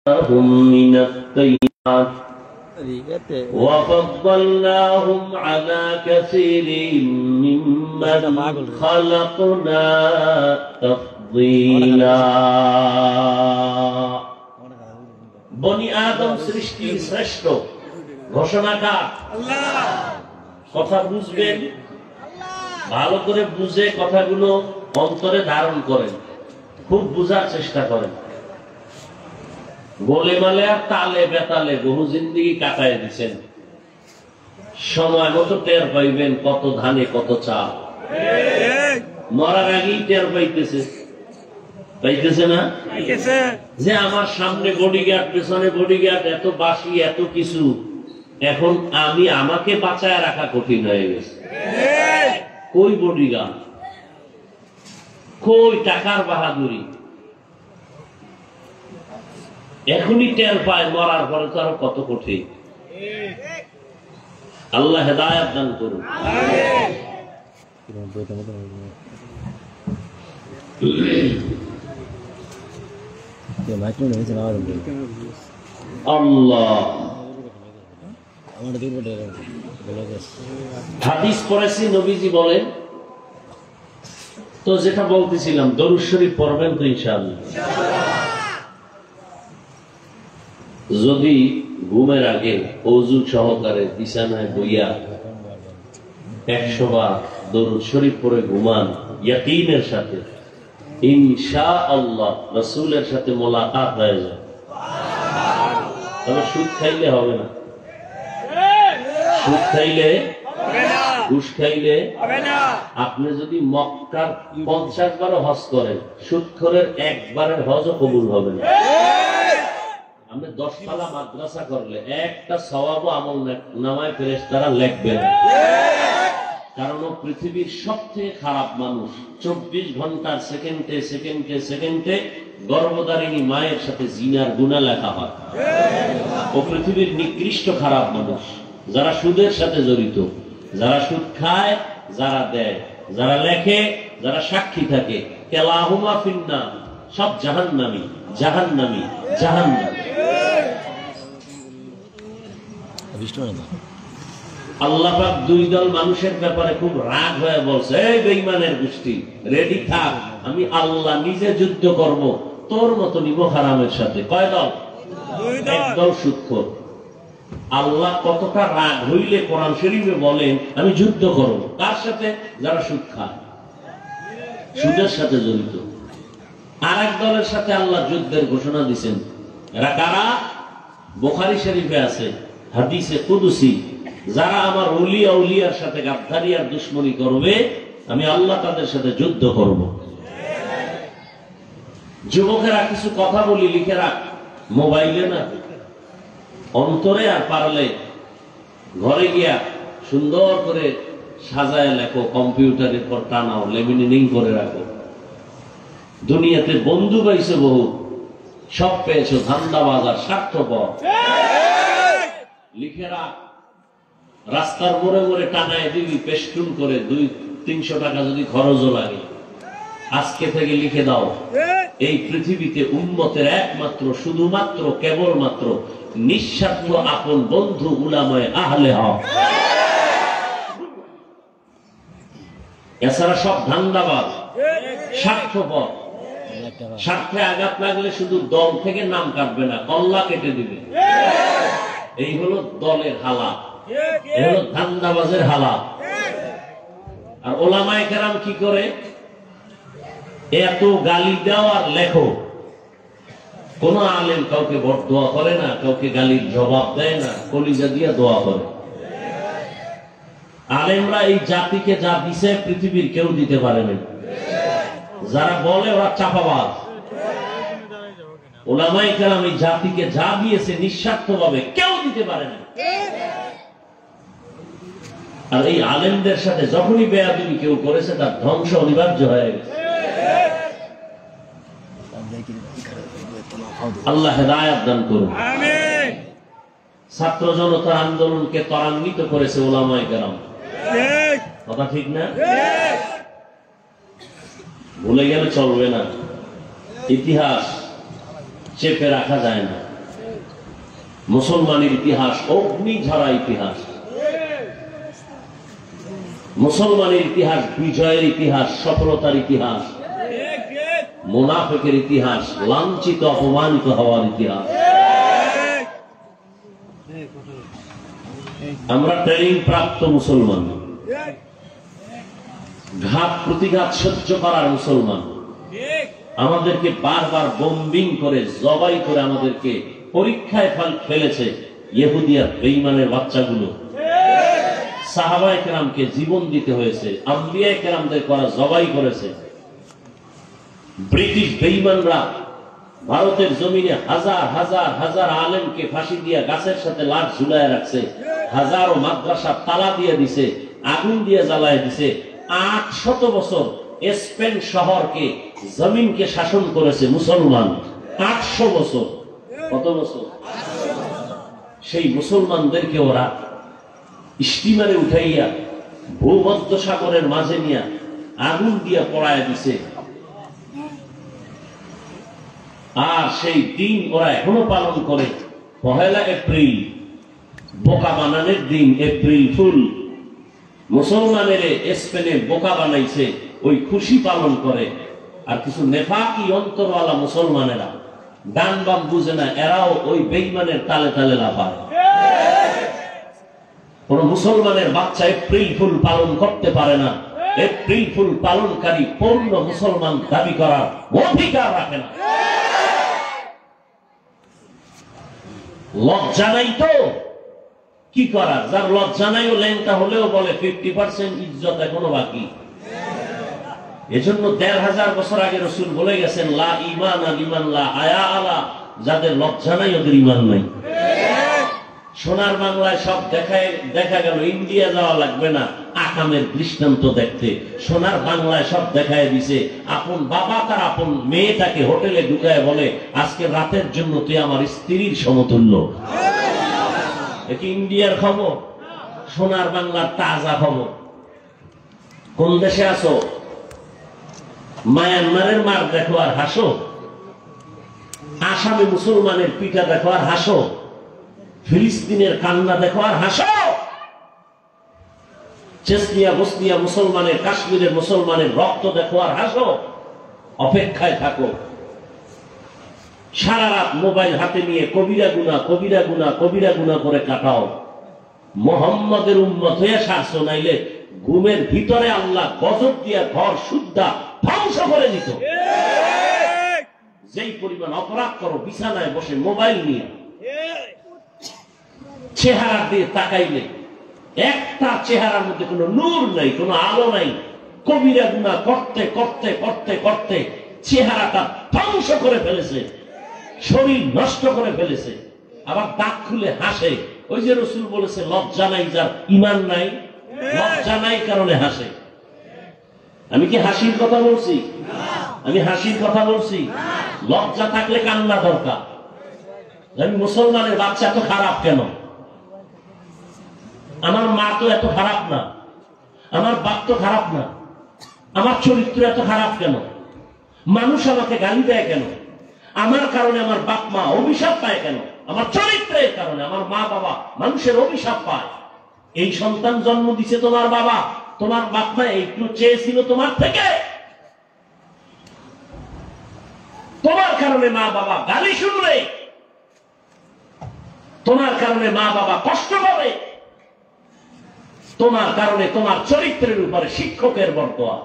من الطيبات وفضلناهم على كثير ممن خلقنا تفضيلا বনি আদম সৃষ্টির শ্রেষ্ঠ ঘোষণাকার আল্লাহ। কথা বুঝবেন, ভালো করে বুঝে কথাগুলো অন্তরে ধারণ করেন, খুব বুঝার চেষ্টা করেন। গোলে মালে আর তালে বেতালে বহু জিন্দিগি কাটায় দিচ্ছেন, সময় মতো টের পাইবেন কত ধানে কত চাল। মরার আগেই টের পাইতেছে না যে আমার সামনে বডিগার্ড, পেছনে বডিগার্ড, এত বাসি, এত কিছু। এখন আমি আমাকে বাঁচায় রাখা কঠিন হয়ে গেছে। কই বডিগার্ড, কই টাকার বাহাদুরি? এখনই টের পায়, মরার পরে তো আরো কত কঠিন। আল্লাহ হেদায়েত দান করুন। আল্লাহ হাদিস পড়েছি, নবীজি বলেন, তো যেটা বলতেছিলাম দরুদ শরীফ পড়বেন তো ইনশাআল্লাহ। যদি ঘুমের আগে ওযু সহকারে বিছানায় বইয়া 100 বার দরুদ শরীফ পড়ে ঘুমান ইয়াকিনের সাথে, ইনশাআল্লাহ রাসূলের সাথে মোলাকাত হয়ে যায়। তবে সুদ খাইলে হবে না, সুদ খাইলে, ঘুষ খাইলে হবে না। আপনি যদি মক্কার 50 বারও হজ করেন, সুদখোরের একবারের হজও কবুল হবে না। আপনি 10 তলা মাদ্রাসা করলে একটা সওয়াবও আমল নামায় ফেরেশতারা লিখবে না, কারণ ও পৃথিবীর সবচেয়ে খারাপ মানুষ। 24 ঘন্টার সেকেন্ডে সেকেন্ডে সেকেন্ডে গর্ভধারিণী মায়ের সাথে জিনার গুনাহ লেখা হয়। ও পৃথিবীর নিকৃষ্ট খারাপ মানুষ, যারা সুদের সাথে জড়িত, যারা সুদ খায়, যারা দেয়, যারা লেখে, যারা সাক্ষী থাকে, কেলাহুমা ফিন্নার, সব জাহান্নামী, জাহান্নামী, জাহান্নামী। আল্লাহ পাক 2 দল মানুষের ব্যাপারে খুব রাগ হয়ে বলছে, এই বেঈমানের গোষ্ঠী, রেডি থাক, আমি আল্লাহ নিজে যুদ্ধ করব তোর মতো নিব হারামের সাথে। কয় দল? 2 দল। এক দল সুদখোর। আল্লাহ কতটা রাগ হইলে কোরআন শরীফে বলেন আমি যুদ্ধ করব কার সাথে? যারা সুদ খায়, সুদের সাথে জড়িত। আর এক দলের সাথে আল্লাহ যুদ্ধের ঘোষণা দিয়েছেন। এরা কারা? বুখারী শরীফে আছে হাদিসে কুদসি, যারা আমার ওলিয়া উলিয়ার সাথে গাদ্দারি আর দুশমনি করবে, আমি আল্লাহ তাদের সাথে যুদ্ধ করব। যুবকেরা কিছু কথা বলি, লিখে রাখ, মোবাইলে না, অন্তরে, আর পারলে ঘরে গিয়া সুন্দর করে সাজায় লেখো, কম্পিউটারের পর টানাও, লেমিনেটিং করে রাখো। দুনিয়াতে বন্ধু পাইছো বহু, সব পেয়েছো ধান্দাবাজ আর স্বার্থপর। লিখে রাখ, রাস্তার মোড়ে মোড়ে টানায় দিবি পেস্টুন করে, 200-300 টাকা যদি খরচও লাগে। আজকে থেকে লিখে দাও, এই পৃথিবীতে উম্মতের একমাত্র, শুধুমাত্র, কেবলমাত্র নিঃস্বার্থ আপন বন্ধু উলামায়ে আহলে হক। এছাড়া সব ধান্দাবাজ, স্বার্থপর। স্বার্থে আঘাত লাগলে শুধু দল থেকে নাম কাটবে না, কল্লা কেটে দিবে। এই হলো দলের হালাত, এই হলো ধান্দাবাজের হালাত। আর ওলামায়ে কেরাম কি করে? এত গালি দাও আর লেখো। কোন আলেম কাউকে বরদোয়া করে না, কাউকে গালির জবাব দেয় না, কলিজা দিয়ে দোয়া করে। আলেমরা এই জাতিকে যা দিছে পৃথিবীর কেউ দিতে পারে না। যারা বলে ওরা চাপাবাজ। ওলামায়ে কেরাম এই জাতিকে যা দিয়েছে নিঃস্বার্থভাবে কেউ দিতে পারে না। আর এই আলেমদের সাথে যখনই বেয়াদবি কেউ করেছে, তার ধ্বংস অনিবার্য হয়ে গেছে। আল্লাহ হেদায়েত দান করুন। আমিন। ছাত্র জনতার আন্দোলনকে ত্বরান্বিত করেছে ওলামায়ে কেরাম। ঠিক কথা, ঠিক না? ভুলে গেলে চলবে না, ইতিহাস চেপে রাখা যায় না। মুসলমানের ইতিহাস অগ্নি ঝরা ইতিহাস, মুসলমানের ইতিহাস বিজয়ের ইতিহাস, সফলতার ইতিহাস, মুনাফিকের ইতিহাস, লাঞ্ছিত অপমানিত হওয়ার ইতিহাস। আমরা ট্রেনিং প্রাপ্ত মুসলমান, ঘাত প্রতিঘাত সহ্য করার মুসলমান। আমাদেরকে বারবার বোম্বিং করে জবাই করে আমাদেরকে পরীক্ষায় ফেলেছে ইহুদি আর বেঈমানের বাচ্চাগুলো। সাহাবায়ে কেরামকে জীবন দিতে হয়েছে, আম্বিয়ায়ে কেরামদের করা জবাই করেছে। ব্রিটিশ বেঈমানরা ভারতের জমিনে হাজার হাজার হাজার আলেমকে ফাঁসি দিয়ে গাছের সাথে লাশ ঝুলায় রাখছে, হাজারো মাদ্রাসা তালা দিয়ে দিছে, আগুন দিয়ে জ্বালায় দিছে। 800 বছর স্পেন শহরকে জমিনকে শাসন করেছে মুসলমান। 800 বছর। কত বছর? সেই মুসলমানদেরকে ওরা স্টিমারে উঠাইয়া ভূমধ্য সাগরের মাঝে নিয়ে আগুন দিয়ে পড়ায় দিছে। আর সেই দিন ওরা এখনো পালন করে। 1 এপ্রিল বোকা বানানোর দিন, এপ্রিল ফুল। মুসলমানের স্পেনে বোকা বানাইছে, ওই খুশি পালন করে। আর কিছু নেফাকি অন্তরওয়ালা মুসলমানেরা ডান বাম বুঝে না, এরাও ওই বেঈমানের তালে তালে লাফায়। কোন মুসলমানের বাচ্চা এপ্রিল ফুল পালন করতে পারে না। এপ্রিল ফুল পালনকারী পূর্ণ মুসলমান দাবি করার অধিকার রাখে না। লজ্জা নাই তো কি করার? যার লজ্জা নাই ও ল্যাংটা হলেও বলে 50% ইজ্জত এখনো বাকি। এজন্য 1500 বছর আগে রাসূল বলে গেছেন, লা ঈমান লিমান লা হায়া আলা, যাদের লজ্জা নাই ওদের ঈমান নাই। সোনার বাংলায় সব দেখা গেল, ইন্ডিয়া যাওয়া লাগবে না আকামের দৃষ্টান্ত দেখতে। সোনার বাংলায় সব দেখায় দিছে। আপন বাবা তার আপন মেয়েটাকে হোটেলে ঢুকায় বলে, আজকে রাতের জন্য তুই আমার স্ত্রীর সমতুল্য। কি ইন্ডিয়ার খবর? সোনার বাংলার তাজা খবর। কোন দেশে আছো? মায়ানমারের মার দেখো আর হাসো, আসামে মুসলমানের পিঠা দেখো আর হাসো, ফিলিস্তিনের কান্না দেখো আর হাসো, চেচনিয়া বসনিয়া মুসলমানের, কাশ্মীরের মুসলমানের রক্ত দেখো আর হাসো। অপেক্ষায় থাকো। সারা রাত মোবাইল হাতে নিয়ে কবিরা গুনা কবিরা গুনা কবিরা গুনা করে কাটাও। মোহাম্মদের উম্মত হয়ে শাসন নাইলে ঘুমের ভিতরে আল্লাহ গজব দিয়া ঘর শুদ্ধা ধ্বংস করে দিত। যেই পরিমাণ অপরাধ করো বিছানায় বসে মোবাইল নিয়ে, চেহারা দিয়ে তাকাইলে একটা চেহারার মধ্যে কোনো নূর নাই, কোনো আলো নাই। কবিরা গুনাহ করতে করতে করতে করতে চেহারাটা ধ্বংস করে ফেলেছে, শরীর নষ্ট করে ফেলেছে। আবার দাঁত খুলে হাসে। ওই যে রাসূল বলেছে, লজ্জা নাই যার ঈমান নাই, লজ্জা নাই কারণে হাসে। আমি কি হাসির কথা বলছি? আমি হাসির কথা বলছি? লজ্জা থাকলে কান্না দরকার। আমি মুসলমানের বাচ্চা এত খারাপ কেন? আমার মা তো এত খারাপ না, আমার বাপ তো খারাপ না, আমার চরিত্র এত খারাপ কেন? মানুষ আমাকে গালি দেয় কেন? আমার কারণে আমার বাপ মা অভিশাপ পায় কেন? আমার চরিত্রের কারণে আমার মা বাবা মানুষের অভিশাপ পায়। এই সন্তান জন্ম দিছে তোমার বাবা, তোমার বাপ মা একটু চেয়েছিল তোমার থেকে? তোমার কারণে মা বাবা গালি শুনবে, তোমার কারণে মা বাবা কষ্ট পাবে, তোমার কারণে তোমার চরিত্রের উপরে শিক্ষকের বরদোয়া,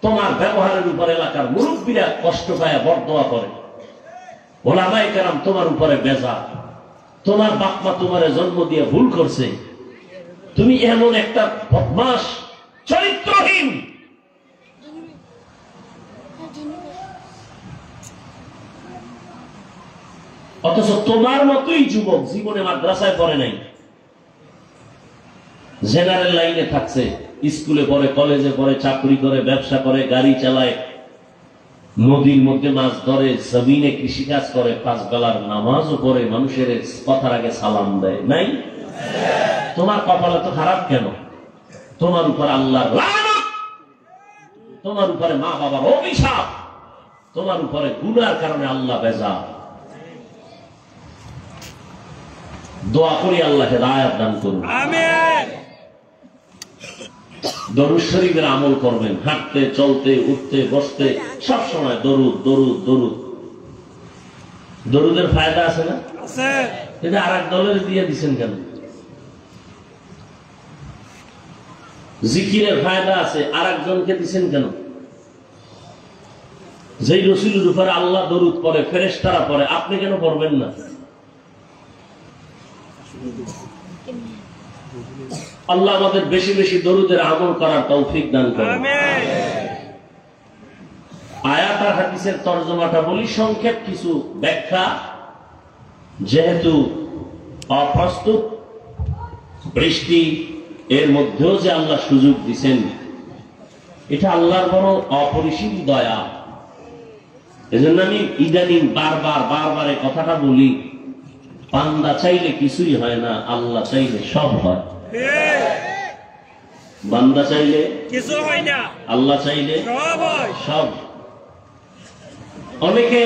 তোমার ব্যবহারের উপর এলাকার মুরব্বীরা কষ্ট পায় বরদোয়া করে, ওলামায়ে কেরাম তোমার উপরে বেজার। তোমার বাপ মা তোমারে জন্ম দিয়ে ভুল করছে, তুমি এমন একটা বদমাশ চরিত্রহীন। অথচ তোমার মতোই যুবক জীবনে মাদ্রাসায় পড়ে নাই, জেনারেল লাইনে থাকছে, স্কুলে পড়ে, কলেজে পড়ে, চাকরি করে, ব্যবসা করে, গাড়ি চালায়, নদীর মধ্যে মাছ ধরে, জমিনে কৃষিকাজ করে, 5 বেলার নামাজও পড়ে, মানুষের কথার আগে সালাম দেয়। নাই? তোমার কপালে তো খারাপ কেন? তোমার উপর আল্লাহর লানত, তোমার উপরে মা বাবার অভিশাপ, তোমার উপরে গুনার কারণে আল্লাহ বেজার। দোয়া করি আল্লাহ হেদায়েত দান করুন, আমিন। দরুদ শরীফের আমল করবেন, হাঁটতে চলতে উঠতে বসতে সব সময় দরুদ দরুদ দরুদ। দরুদের ফায়দা আছে না? আছে। এটা আর এক দলের দিয়ে দিচ্ছেন কেন? জিকিরের ফায়দা আছে, আর একজনকে দিচ্ছেন কেন? যেই রসুলের উপরে আল্লাহ দরুদ পড়ে, ফেরেশতারা পড়ে, আপনি কেন পড়বেন না? আল্লাহ আমাদের বেশি বেশি দরুদের আমল করার তৌফিক দান করেন। আয়াত আর হাদিসের তরজমাটা বলি, সংক্ষেপ কিছু ব্যাখ্যা, যেহেতু অপ্রস্তুত বৃষ্টি, এর মধ্যেও যে আল্লাহ সুযোগ দিচ্ছেন, এটা আল্লাহর বড় অপরিসীম দয়া। এজন্য আমি ইদানিং বারবার এই কথাটা বলি, বান্দা চাইলে কিছুই হয় না, আল্লাহ চাইলে সব হয়। বান্দা চাইলে কিছু হয় না, আল্লাহ চাইলে সব হয়। সব। অনেকে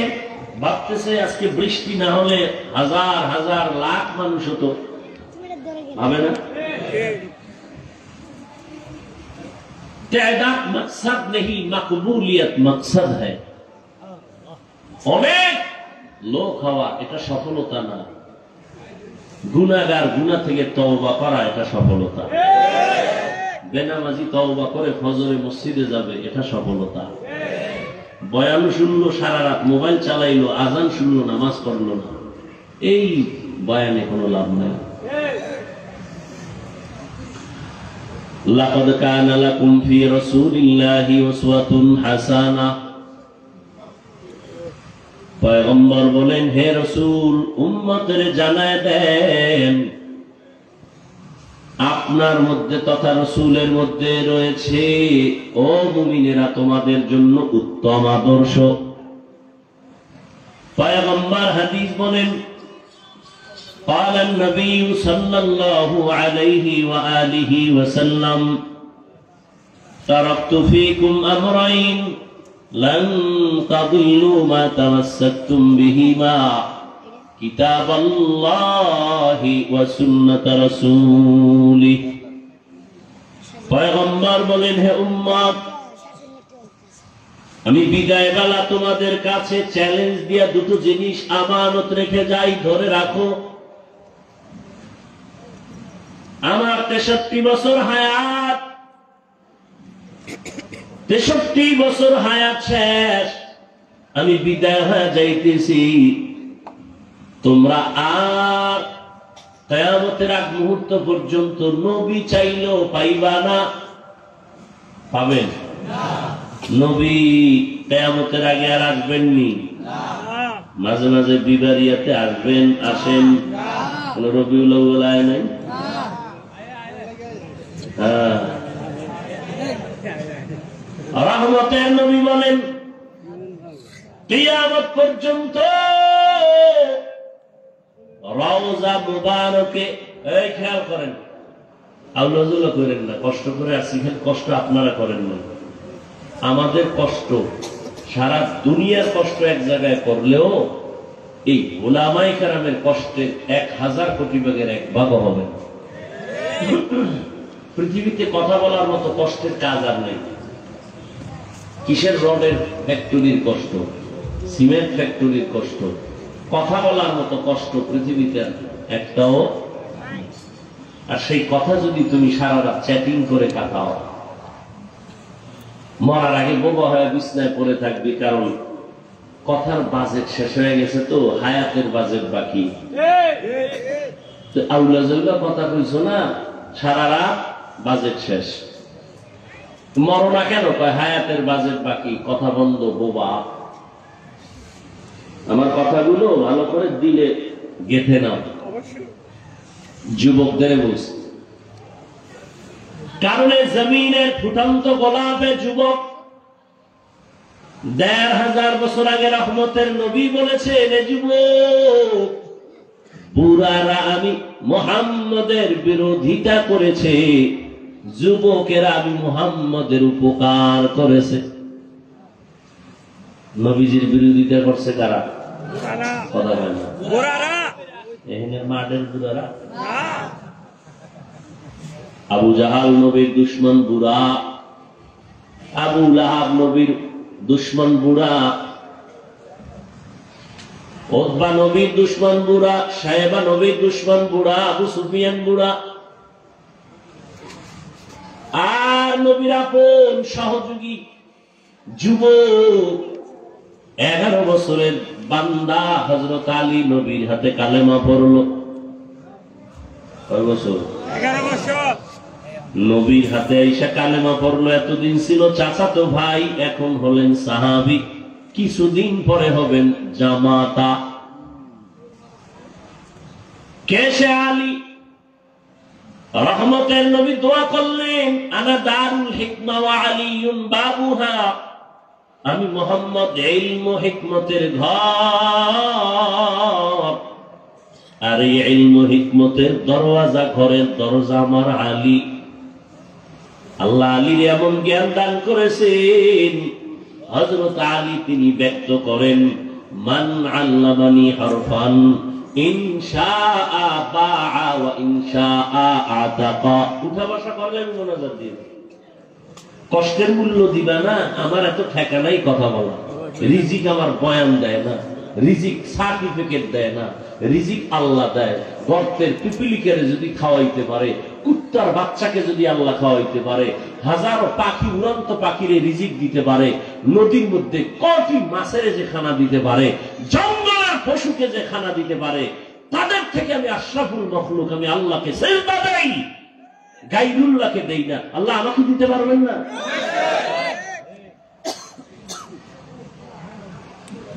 ভাবতেছে আজকে বৃষ্টি না হলে হাজার হাজার লাখ মানুষ হতো, হবে না? তাদাদ মকসদ নেই, মকবুলিয়ত মকসদ है। অনেক লোক হওয়া এটা সফলতা না, গুনাহগার গুনাহ থেকে তওবা করা এটা সফলতা। বেনামাজি তওবা করে ফজরে মসজিদে যাবে, এটা সফলতা। বয়ান শুনলো সারা রাত, মোবাইল চালাইলো, আজান শুনলো, নামাজ পড়লো না, এই বয়ানে কোনো লাভ নাই। লাকাদ কানা লাকুম ফি রাসূলিল্লাহি উসওয়াতুন হাসানাহ। পয়গম্বর বলেন, হে রাসূল, উম্মতের জানায় দেন আপনার মধ্যে তথা রাসূলের মধ্যে রয়েছে, ও মুমিনেরা, তোমাদের জন্য উত্তম আদর্শ। পয়গম্বর হাদিস বলেন, قال النبي صلى الله عليه وآله وسلم تركت فيكم أمرين لن تضلوا ما تمسكتم بهما كتاب الله وسنة رسوله। পয়গম্বর বলেন, হে উম্মত, আমি বিদায় বেলা তোমাদের কাছে চ্যালেঞ্জ দিয়া দুটো জিনিস আমানত রেখে যাই, ধরে রাখো। আমার 63 বছর হায়াত, 63 বছর হায়াত শেষ, আমি বিদায় হয়ে যাইতেছি। তোমরা আর কিয়ামতের আগ মুহূর্ত পর্যন্ত নবী চাইলেও পাইবা না। পাবেন না? নবী কিয়ামতের আগে আর আসবেননি। মাঝে মাঝে বিবারিয়াতে আসবেন, আসেন, কোন রবিউল আউয়াল আয় নাই। রহমতের নবী বলেন, কিয়ামত পর্যন্ত রওজা মুবারকে, এই খেয়াল করেন, আউলাজুল্লাহ করেন না, কষ্ট করে আসি, কষ্ট আপনারা করেন না। আমাদের কষ্ট, সারা দুনিয়ার কষ্ট এক জায়গায় করলেও এই উলামায়ে কেরামের কষ্টে 1000 কোটি ভাগের 1 ভাগও হবে। পৃথিবীতে কথা বলার মতো কষ্টের কাজ আর নেই। কিসের রডের ফ্যাক্টরির কষ্ট, সিমেন্ট ফ্যাক্টরির কষ্ট, কথা বলার মতো কষ্ট পৃথিবীতে একটাও। আর সেই কথা যদি তুমি সারা রাত চ্যাটিং করে কাটাও, মরার আগে বোবা হয়ে বিছনায় পড়ে থাকবি, কারণ কথার বাজেট শেষ হয়ে গেছে, তো হায়াতের বাজেট বাকি। আউলা জল্লা কথা কইছো না, সারা রাত বাজেট শেষ। মরনা কেন কয়? হায়াতের বাজেট বাকি, কথা বন্ধ, বোবা। আমার কথাগুলো ভালো করে দিলে গেঁথে নাও, যুবকদের বলছি। কারণে জমিনের ফুটন্ত গোলাপে যুবক, 1500 বছর আগে রহমতের নবী বলেছেন, এ যুবক, বুড়ারা আমি মুহাম্মদের বিরোধিতা করেছে, যুবকেরা আমি মুহাম্মদের উপকার করেছে। নবীজির বিরোধিতা করছে কারা? কথা বলে না। এনের মাঠের বুড়ারা আবু জাহাল নবীর দুশ্মন বুড়া, আবু লাহাব নবীর দুশ্মন বুড়া, উতবা নবীর দুশ্মন বুড়া, সাহেবা নবীর দুশ্মন বুড়া, আবু সুফিয়ান বুড়া, আর নবীর আপন সহযোগী যুবক 11 বছরের বান্দা হযরত আলী নবীর হাতে কালেমা পড়লো। কয় বছর? 11 বছর। নবীর হাতে আইসা কালেমা পড়লো। এতদিন ছিল চাচাতো ভাই, এখন হলেন সাহাবী, কিছুদিন পরে হবেন জামাতা। কে সে? আলী। রহমতের নবী দোয়া করলেন, আনা দারুল হিকমা ওয়া আলীউন বাবুহা, আমি মুহাম্মদ ইলম ও হিকমতের ঘর, আর এই ইলম ও হিকমতের দরওয়াজা, ঘরের দরজা আমার আলী। আল্লাহ আলীর এমন জ্ঞান দান করেছেন, হযরত আলী তিনি ব্যক্ত করেন, মান আল্লামানি হরফান ইনশাআ বাআ ওয়া ইনশাআ আতাকা। উঠা বসা করলেন মোনাজাত দিয়ে, কষ্টের মূল্য দিবা না, আমার এত ঠেকা নাই কথা বলা। রিজিক আমার বয়ান দেয় না, রিজিক সার্টিফিকেট দেয় না, রিজিক আল্লাহ দেয়। গর্তের পিপিলিকারে যদি খাওয়াইতে পারে, কুত্তার বাচ্চাকে যদি আল্লাহ খাওয়াইতে পারে, হাজারো পাখি, উড়ন্ত পাখিরে রিজিক দিতে পারে, নদীর মধ্যে কোটি মাছের যে খানা দিতে পারে, জঙ্গলের পশুকে যে খানা দিতে পারে, তাদের থেকে আমি আশরাফুল মখলুক, আমি আল্লাহকে সিজদা দেই, গায়রুল্লাহকে দেই না। আল্লাহ আমাকে দিতে পারবেন না?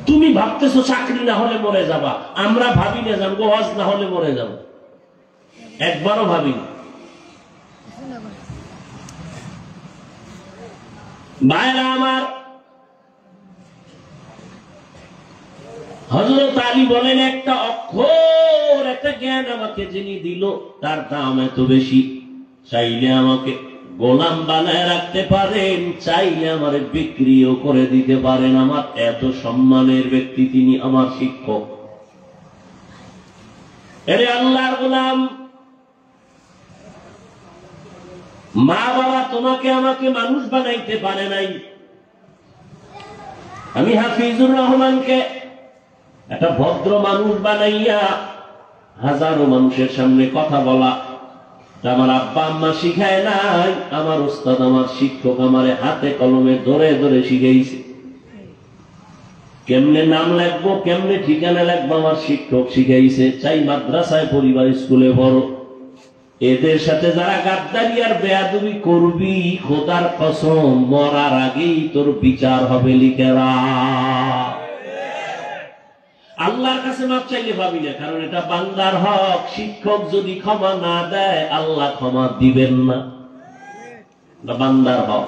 তুমি ভাবতেছো চাকরি না হলে মরে যাবা, আমরা ভাবি না জানবো ওয়াজ না হলে মরে যাব, একবারও ভাবি। ভাইরা আমার, হযরত আলী বলেন, একটা অক্ষর, একটা জ্ঞান আমাকে যিনি দিল, তার দাম এত বেশি। চাইলে আমাকে গোলাম বানায় রাখতে পারেন, চাইলে আমার বিক্রিও করে দিতে পারেন। আমার এত সম্মানের ব্যক্তি তিনি, আমার শিক্ষক। এরে আল্লাহর গোলাম, মা বাবা তোমাকে আমাকে মানুষ বানাইতে পারে নাই। আমি হাফিজুর রহমানকে একটা ভদ্র মানুষ বানাইয়া হাজারো মানুষের সামনে কথা বলা, আমার আব্বা আম্মা শিখায় নাই, আমার উস্তাদ, আমার শিক্ষক আমারে হাতে কলমে ধরে ধরে শিখাইছে। কেমনে নাম লিখবো, কেমনে ঠিকানা লিখবো, আমার শিক্ষক শিখাইছে। চাই মাদ্রাসায়, পরিবার, স্কুলে বড়, এদের সাথে যারা গাদ্দারি আর বেয়াদবি করবি, খোদার কসম মরার আগেই তোর বিচার হবে লিখেরা। আল্লাহর কাছে মাপ চাইলে পাবি না, কারণ এটা বান্দার হক। শিক্ষক যদি ক্ষমা না দেয়, আল্লাহ ক্ষমা দিবেন না, বান্দার হক।